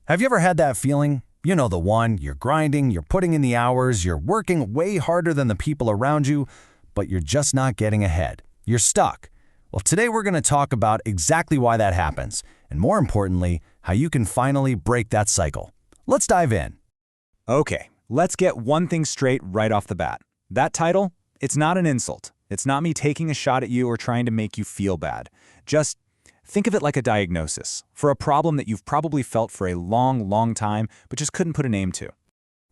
Have you ever had that feeling? You know the one, you're grinding, you're putting in the hours, you're working way harder than the people around you, but you're just not getting ahead. You're stuck. Well, today we're going to talk about exactly why that happens, and more importantly, how you can finally break that cycle. Let's dive in. Okay, let's get one thing straight right off the bat. That title, it's not an insult. It's not me taking a shot at you or trying to make you feel bad. Just think of it like a diagnosis for a problem that you've probably felt for a long time but just couldn't put a name to.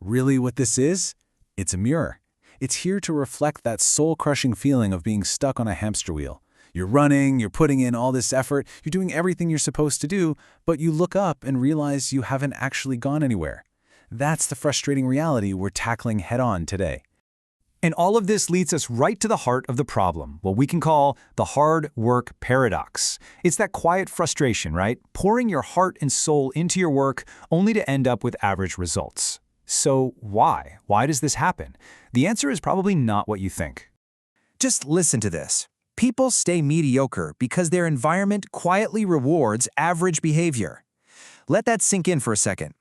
Really what this is? It's a mirror. It's here to reflect that soul-crushing feeling of being stuck on a hamster wheel. You're running, you're putting in all this effort, you're doing everything you're supposed to do, but you look up and realize you haven't actually gone anywhere. That's the frustrating reality we're tackling head-on today. And all of this leads us right to the heart of the problem, what we can call the hard work paradox. It's that quiet frustration, right? Pouring your heart and soul into your work only to end up with average results. So why? Why does this happen? The answer is probably not what you think. Just listen to this. People stay mediocre because their environment quietly rewards average behavior. Let that sink in for a second.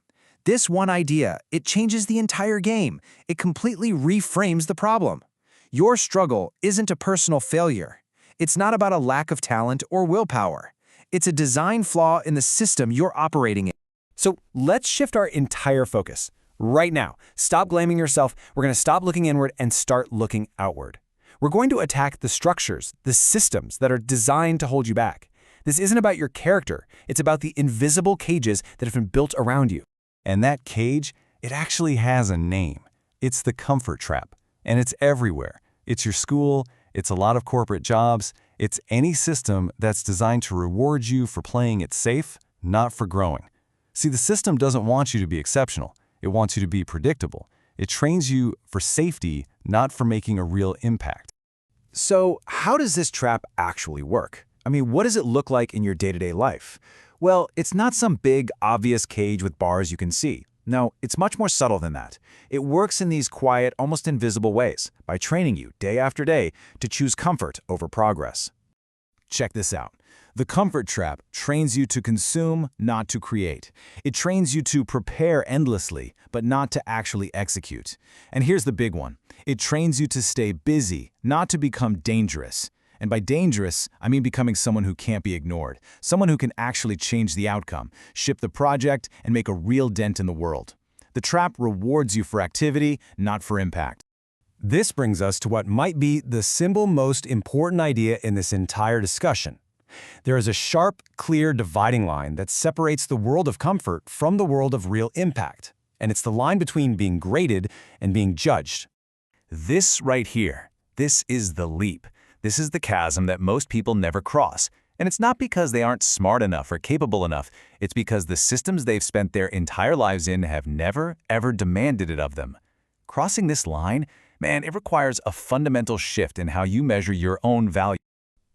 This one idea, it changes the entire game. It completely reframes the problem. Your struggle isn't a personal failure. It's not about a lack of talent or willpower. It's a design flaw in the system you're operating in. So let's shift our entire focus. Right now, stop blaming yourself. We're going to stop looking inward and start looking outward. We're going to attack the structures, the systems that are designed to hold you back. This isn't about your character. It's about the invisible cages that have been built around you. And that cage, it actually has a name. It's the comfort trap. And it's everywhere. It's your school, it's a lot of corporate jobs, it's any system that's designed to reward you for playing it safe, not for growing. See, the system doesn't want you to be exceptional. It wants you to be predictable. It trains you for safety, not for making a real impact. So how does this trap actually work? I mean, what does it look like in your day-to-day life? Well, it's not some big, obvious cage with bars you can see. No, it's much more subtle than that. It works in these quiet, almost invisible ways, by training you, day after day, to choose comfort over progress. Check this out. The comfort trap trains you to consume, not to create. It trains you to prepare endlessly, but not to actually execute. And here's the big one. It trains you to stay busy, not to become dangerous. And by dangerous, I mean becoming someone who can't be ignored, someone who can actually change the outcome, ship the project, and make a real dent in the world. The trap rewards you for activity, not for impact. This brings us to what might be the single most important idea in this entire discussion. There is a sharp, clear dividing line that separates the world of comfort from the world of real impact. And it's the line between being graded and being judged. This right here, this is the leap. This is the chasm that most people never cross. And it's not because they aren't smart enough or capable enough. It's because the systems they've spent their entire lives in have never, ever demanded it of them. Crossing this line, man, it requires a fundamental shift in how you measure your own value.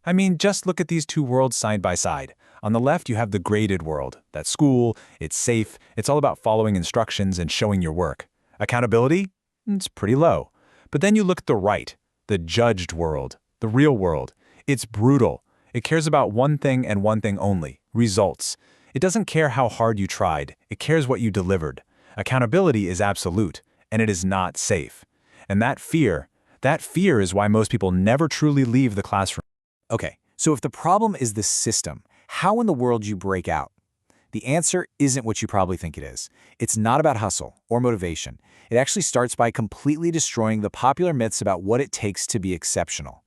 I mean, just look at these two worlds side by side. On the left, you have the graded world. That's school, it's safe, it's all about following instructions and showing your work. Accountability? It's pretty low. But then you look at the right, the judged world. The real world. It's brutal. It cares about one thing and one thing only, results. It doesn't care how hard you tried. It cares what you delivered. Accountability is absolute, and it is not safe. And that fear is why most people never truly leave the classroom. Okay, so if the problem is the system, how in the world do you break out? The answer isn't what you probably think it is. It's not about hustle or motivation. It actually starts by completely destroying the popular myths about what it takes to be exceptional.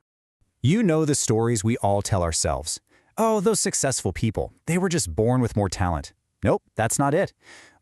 You know the stories we all tell ourselves. Oh, those successful people, they were just born with more talent. Nope, that's not it.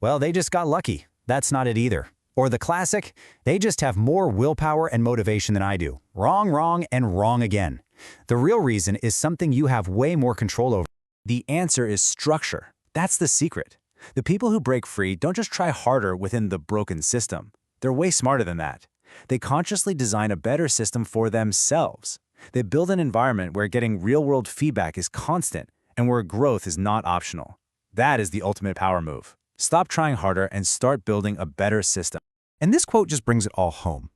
Well, they just got lucky. That's not it either. Or the classic, they just have more willpower and motivation than I do. Wrong, and wrong again. The real reason is something you have way more control over. The answer is structure. That's the secret. The people who break free don't just try harder within the broken system. They're way smarter than that. They consciously design a better system for themselves. They build an environment where getting real-world feedback is constant and where growth is not optional. That is the ultimate power move. Stop trying harder and start building a better system. And this quote just brings it all home.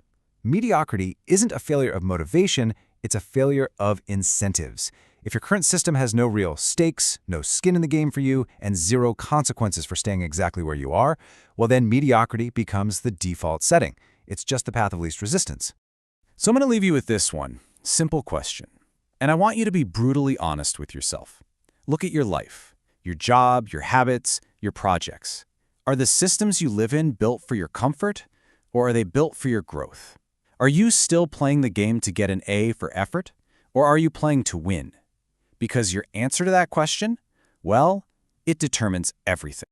Mediocrity isn't a failure of motivation, it's a failure of incentives. If your current system has no real stakes, no skin in the game for you, and zero consequences for staying exactly where you are, well then mediocrity becomes the default setting. It's just the path of least resistance. So I'm going to leave you with this one simple question. And I want you to be brutally honest with yourself. Look at your life, your job, your habits, your projects. Are the systems you live in built for your comfort, or are they built for your growth? Are you still playing the game to get an A for effort, or are you playing to win? Because your answer to that question, well, it determines everything.